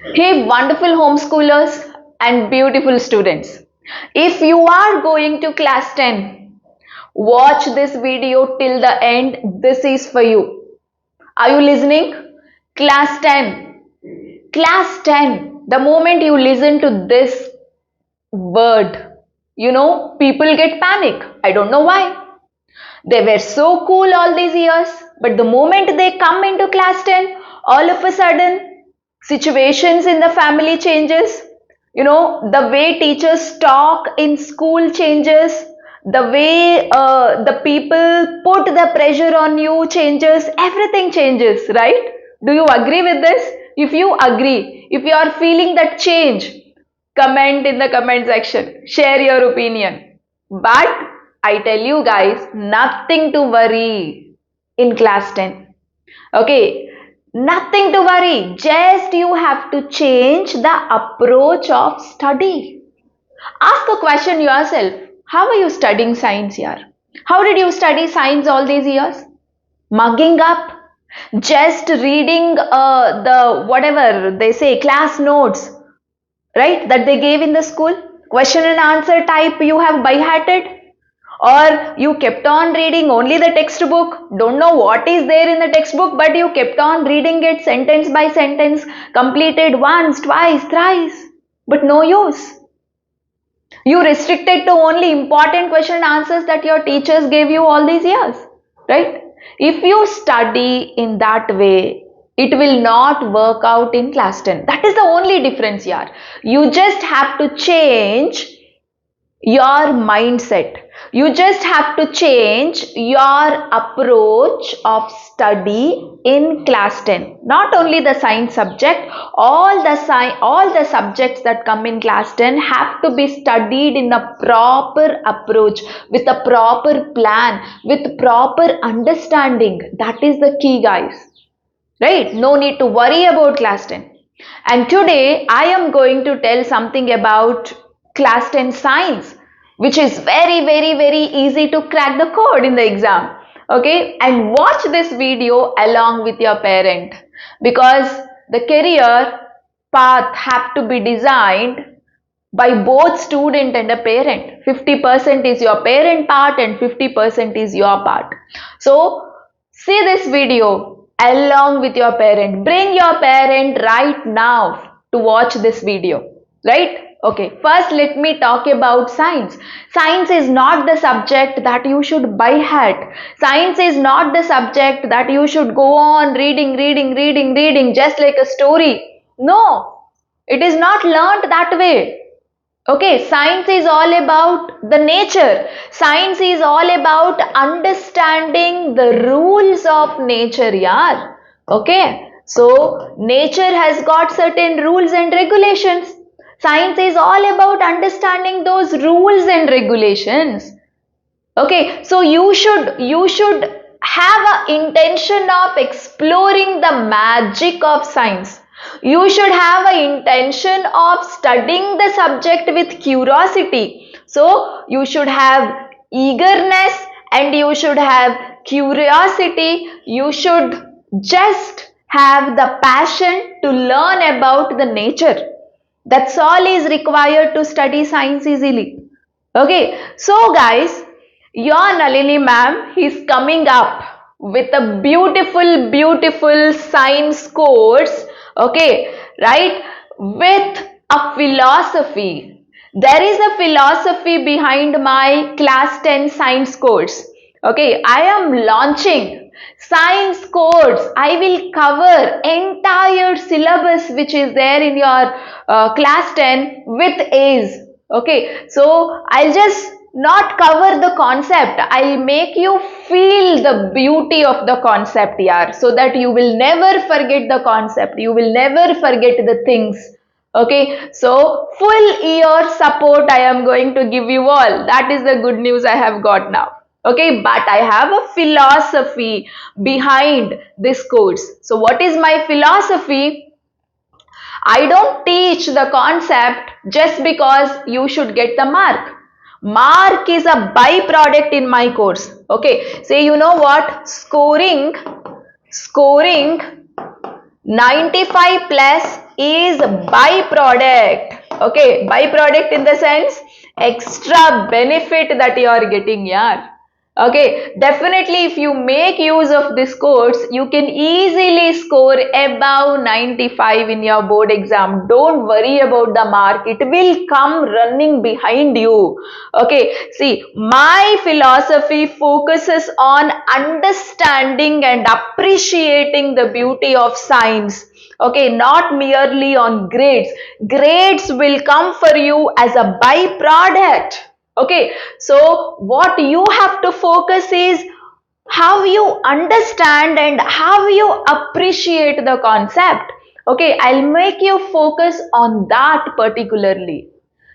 Hey, wonderful homeschoolers and beautiful students. If you are going to class 10, watch this video till the end. This is for you. Are you listening? Class 10. Class 10. The moment you listen to this word, people get panic. I don't know why. They were so cool all these years, but the moment they come into class 10, all of a sudden, situations in the family changes. The way teachers talk in school changes. The way the people put the pressure on you changes. Everything changes, right? Do you agree with this? If you agree, if you are feeling that change, comment in the comment section. Share your opinion. But I tell you guys, nothing to worry in class 10. Okay, nothing to worry. Just you have to change the approach of study. Ask a question yourself. How are you studying science here? How did you study science all these years? Mugging up? Just reading the whatever they say, class notes, right? That they gave in the school? Question and answer type you have by-hearted? Or you kept on reading only the textbook, don't know what is there in the textbook, but you kept on reading it sentence by sentence, completed once, twice, thrice, but no use. You restricted to only important question and answers that your teachers gave you all these years, right? If you study in that way, it will not work out in class 10. That is the only difference here. You just have to change your mindset. You just have to change your approach of study in class 10. Not only the science subject, all the subjects that come in class 10 have to be studied in a proper approach, with a proper plan, with proper understanding. That is the key, guys. Right? No need to worry about class 10. And today I am going to tell something about class 10 science, which is very easy to crack the code in the exam. Okay, and watch this video along with your parent, because the career path have to be designed by both student and a parent. 50% is your parent part and 50% is your part. So see this video along with your parent. Bring your parent right now to watch this video, right? Okay, first let me talk about science. Science is not the subject that you should by heart. Science is not the subject that you should go on reading just like a story. No, it is not learnt that way. Okay, science is all about the nature. Science is all about understanding the rules of nature, yaar. Okay, so nature has got certain rules and regulations. Science is all about understanding those rules and regulations. Okay, so you should have an intention of exploring the magic of science. You should have an intention of studying the subject with curiosity. So you should have eagerness and you should have curiosity. You should just have the passion to learn about the nature. That's all is required to study science easily. Okay, so guys, your Nalini ma'am is coming up with a beautiful science course, okay, right, with a philosophy. There is a philosophy behind my class 10 science course. Okay, I am launching science course. I will cover entire syllabus which is there in your class 10 with A's. Okay, so I'll just not cover the concept. I'll make you feel the beauty of the concept here, so that you will never forget the concept. You will never forget the things. Okay, so full year support I am going to give you all. That is the good news I have got now. Okay, but I have a philosophy behind this course. So what is my philosophy? I don't teach the concept just because you should get the mark. Mark is a byproduct in my course. Okay, say you know what? Scoring 95 plus is byproduct. Okay, byproduct in the sense extra benefit that you are getting, yeah. Okay, definitely if you make use of this course, you can easily score above 95 in your board exam. Don't worry about the mark. It will come running behind you. Okay, see, my philosophy focuses on understanding and appreciating the beauty of science. Okay, not merely on grades. Grades will come for you as a byproduct. Okay, so what you have to focus is how you understand and how you appreciate the concept. Okay, I'll make you focus on that particularly.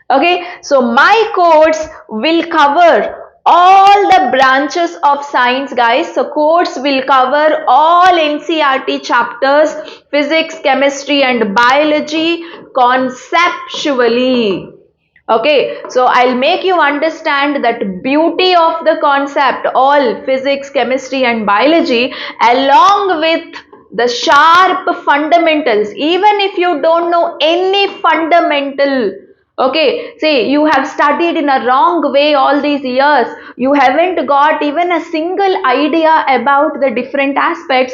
Okay, so my course will cover all the branches of science, guys. So course will cover all NCERT chapters, physics, chemistry and biology conceptually. Okay, so I'll make you understand that beauty of the concept, all physics, chemistry and biology, along with the sharp fundamentals. Even if you don't know any fundamental, okay, say you have studied in a wrong way all these years, you haven't got even a single idea about the different aspects,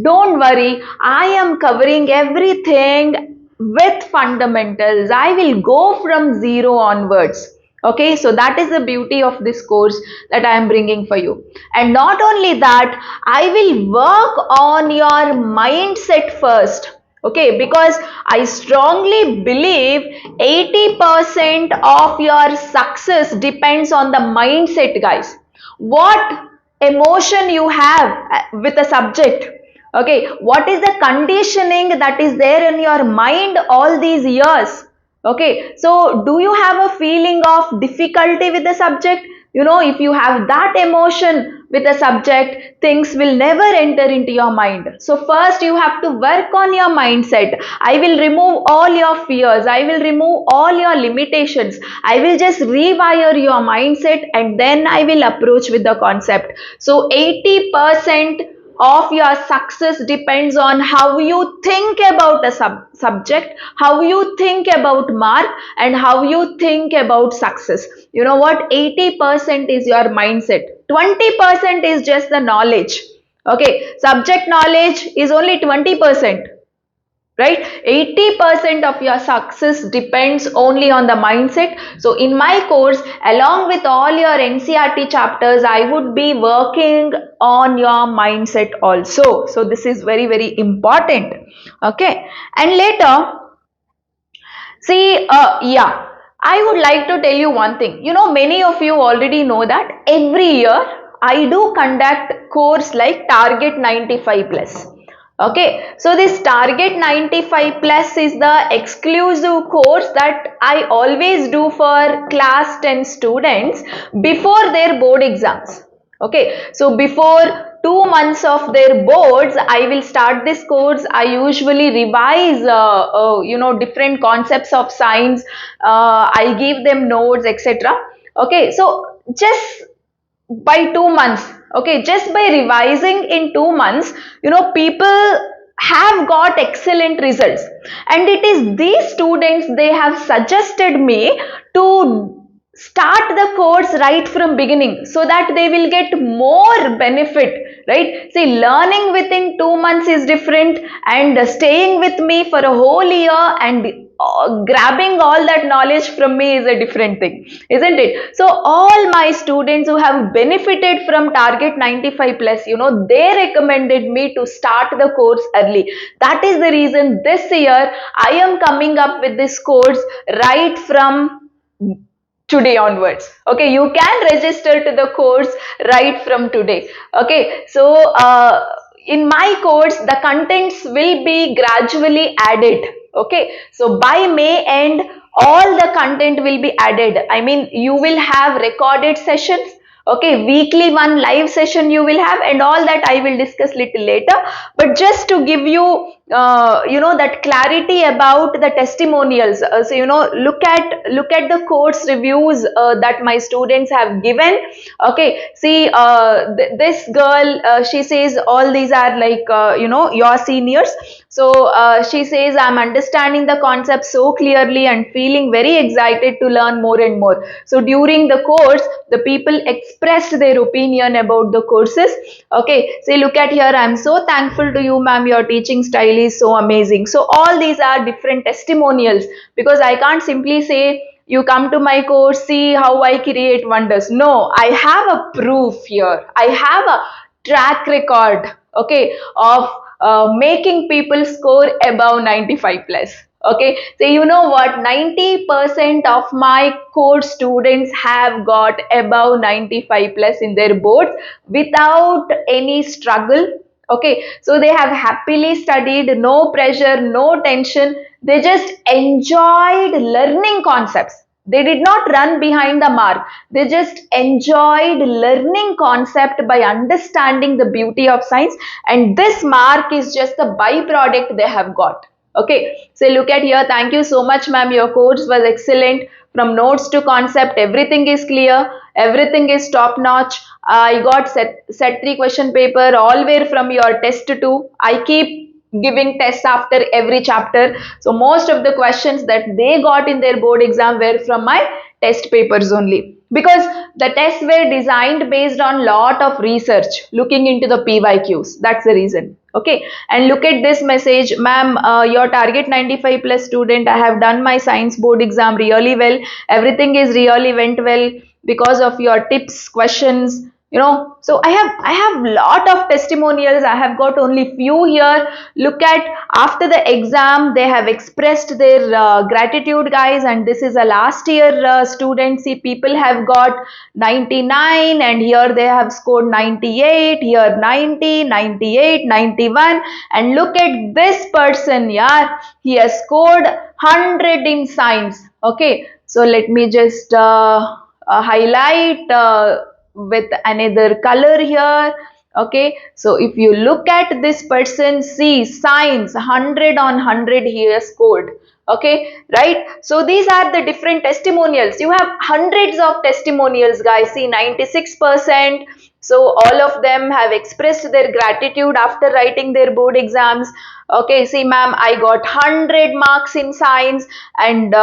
don't worry, I am covering everything with fundamentals. I will go from zero onwards. Okay, so that is the beauty of this course that I am bringing for you. And not only that, I will work on your mindset first. Okay, because I strongly believe 80% of your success depends on the mindset, guys. What emotion you have with a subject. Okay, what is the conditioning that is there in your mind all these years? Okay, so do you have a feeling of difficulty with the subject? You know, if you have that emotion with the subject, things will never enter into your mind. So first you have to work on your mindset. I will remove all your fears. I will remove all your limitations. I will just rewire your mindset and then I will approach with the concept. So 80% of your success depends on how you think about a subject, how you think about mark and how you think about success. You know what, 80% is your mindset, 20% is just the knowledge. Okay, subject knowledge is only 20%, right? 80% of your success depends only on the mindset. So in my course, along with all your NCERT chapters, I would be working on your mindset also. So this is very, very important. Okay, and later, see, yeah, I would like to tell you one thing. You know, many of you already know that every year I do conduct course like Target 95 plus. Okay, so this Target 95 plus is the exclusive course that I always do for class 10 students before their board exams. Okay, so before 2 months of their boards, I will start this course. I usually revise, different concepts of science. I give them notes, etc. Okay, so just by 2 months, okay, just by revising in 2 months, you know, people have got excellent results, and it is these students, they have suggested me to start the course right from beginning so that they will get more benefit, right? See, learning within 2 months is different, and staying with me for a whole year and grabbing all that knowledge from me is a different thing, isn't it? So all my students who have benefited from Target 95 plus, you know, they recommended me to start the course early. That is the reason this year I am coming up with this course right from today onwards. Okay, you can register to the course right from today. Okay, so in my course the contents will be gradually added. Okay, so by May end all the content will be added. I mean, you will have recorded sessions. Okay, weekly one live session you will have, and all that I will discuss little later. But just to give you that clarity about the testimonials, so you know, look at the course reviews that my students have given. Okay, see, this girl, she says all these are like your seniors. So she says, I'm understanding the concept so clearly and feeling very excited to learn more and more. So during the course, the people expressed their opinion about the courses. Okay, say, look at here, I'm so thankful to you, ma'am. Your teaching style is so amazing. So all these are different testimonials, because I can't simply say, you come to my course, see how I create wonders. No, I have a proof here. I have a track record, okay, of making people score above 95 plus. Okay, so you know what, 90% of my course students have got above 95 plus in their boards without any struggle. Okay, so they have happily studied, no pressure, no tension. They just enjoyed learning concepts. They did not run behind the mark. They just enjoyed learning concept by understanding the beauty of science, and this mark is just the byproduct they have got. Okay, so look at here. Thank you so much, ma'am. Your course was excellent. From notes to concept, everything is clear. Everything is top notch. I got set 3 question paper all were from your test 2. I keep giving tests after every chapter. So most of the questions that they got in their board exam were from my test papers only, because the tests were designed based on lot of research looking into the PYQs. That's the reason. Okay, and look at this message, ma'am, your target 95 plus student. I have done my science board exam really well. Everything is really went well because of your tips, questions, you know. So I have lot of testimonials. I have got only few here. Look at, after the exam they have expressed their gratitude, guys, and this is a last year student. See, people have got 99, and here they have scored 98, here 90, 98, 91, and look at this person. Yeah, he has scored 100 in science. Okay, so let me just highlight with another color here. Okay, so if you look at this person, see, science 100 on 100 he has scored. Okay, right? So these are the different testimonials. You have hundreds of testimonials, guys. See, 96%. So all of them have expressed their gratitude after writing their board exams. Okay, see, ma'am, I got 100 marks in science, and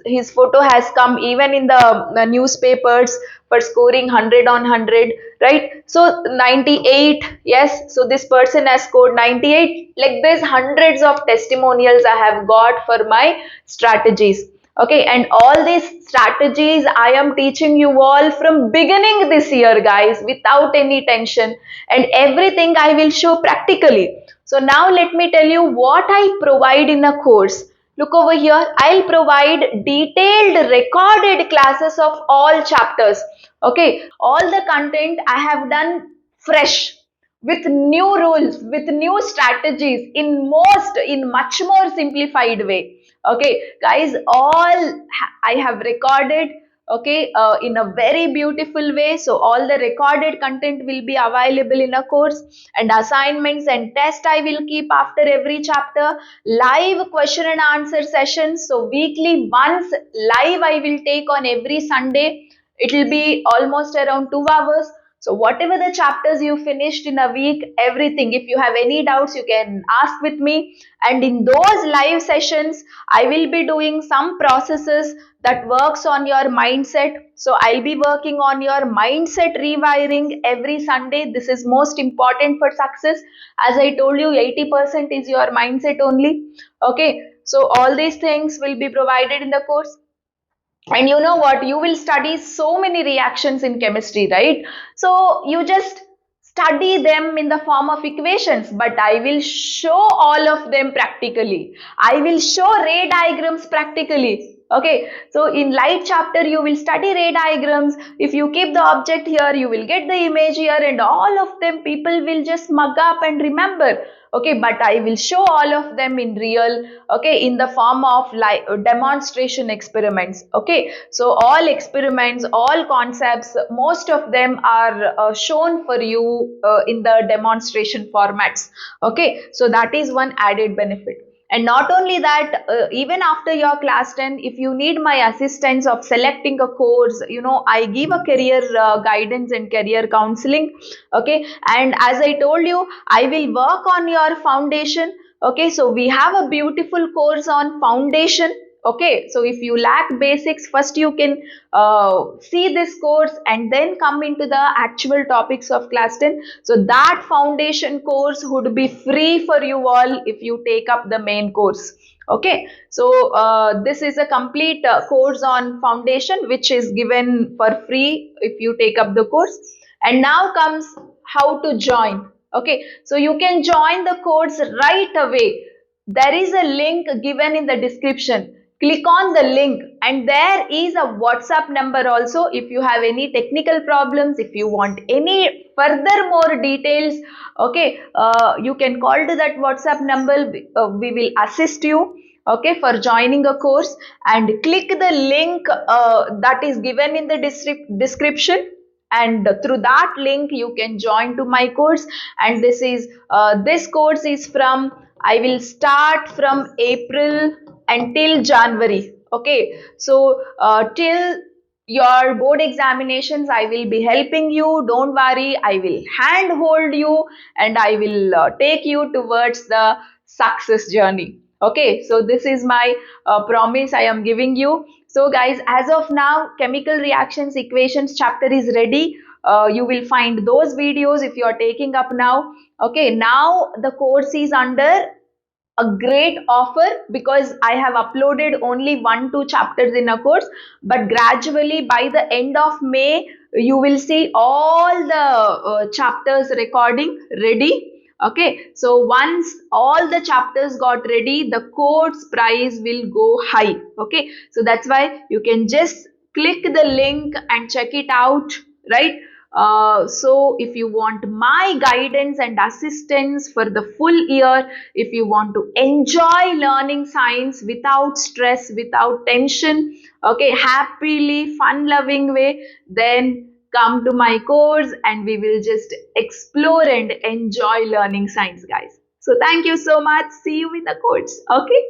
his photo has come even in the newspapers for scoring 100 on 100, right? So 98, yes, so this person has scored 98. Like this, hundreds of testimonials I have got for my strategies. Okay, and all these strategies I am teaching you all from beginning this year, guys, without any tension, and everything I will show practically. So now let me tell you what I provide in a course. Look over here. I'll provide detailed recorded classes of all chapters. Okay, all the content I have done fresh, with new rules, with new strategies, in much more simplified way. Okay, guys, all I have recorded, okay, in a very beautiful way. So all the recorded content will be available in a course, and assignments and test I will keep after every chapter. Live question and answer sessions, so weekly once live I will take on every Sunday. It will be almost around 2 hours. So whatever the chapters you finished in a week, everything, if you have any doubts, you can ask with me. And in those live sessions, I will be doing some processes that works on your mindset. So I'll be working on your mindset rewiring every Sunday. This is most important for success. As I told you, 80% is your mindset only. Okay. So all these things will be provided in the course. And you know what, you will study so many reactions in chemistry, right? So you just study them in the form of equations, but I will show all of them practically. I will show ray diagrams practically. Okay, so in light chapter you will study ray diagrams. If you keep the object here, you will get the image here, and all of them people will just mug up and remember. Okay, but I will show all of them in real, okay, in the form of like demonstration experiments. Okay, so all experiments, all concepts, most of them are shown for you in the demonstration formats. Okay, so that is one added benefit. And not only that, even after your class 10, if you need my assistance of selecting a course, you know, I give a career guidance and career counseling. Okay, and as I told you, I will work on your foundation. Okay, so we have a beautiful course on foundation. Okay, so if you lack basics, first you can see this course and then come into the actual topics of class 10. So that foundation course would be free for you all if you take up the main course. Okay, so this is a complete course on foundation which is given for free if you take up the course. And now comes how to join. Okay, so you can join the course right away. There is a link given in the description. Click on the link, and there is a WhatsApp number also. If you have any technical problems, if you want any further more details, okay, you can call to that WhatsApp number. We will assist you, okay, for joining a course, and click the link that is given in the description, and through that link you can join to my course. And this course is from, I will start from April until January. Okay, so till your board examinations I will be helping you. Don't worry, I will hand hold you and I will take you towards the success journey. Okay, so this is my promise I am giving you. So guys, as of now, chemical reactions equations chapter is ready. You will find those videos if you are taking up now. Okay, now the course is under a great offer because I have uploaded only 1-2 chapters in a course, but gradually by the end of May you will see all the chapters recording ready. Okay, so once all the chapters got ready, the course price will go high. Okay, so that's why you can just click the link and check it out, right? So if you want my guidance and assistance for the full year, if you want to enjoy learning science without stress, without tension, okay, happily, fun loving way, then come to my course and we will just explore and enjoy learning science, guys. So thank you so much. See you in the course. Okay.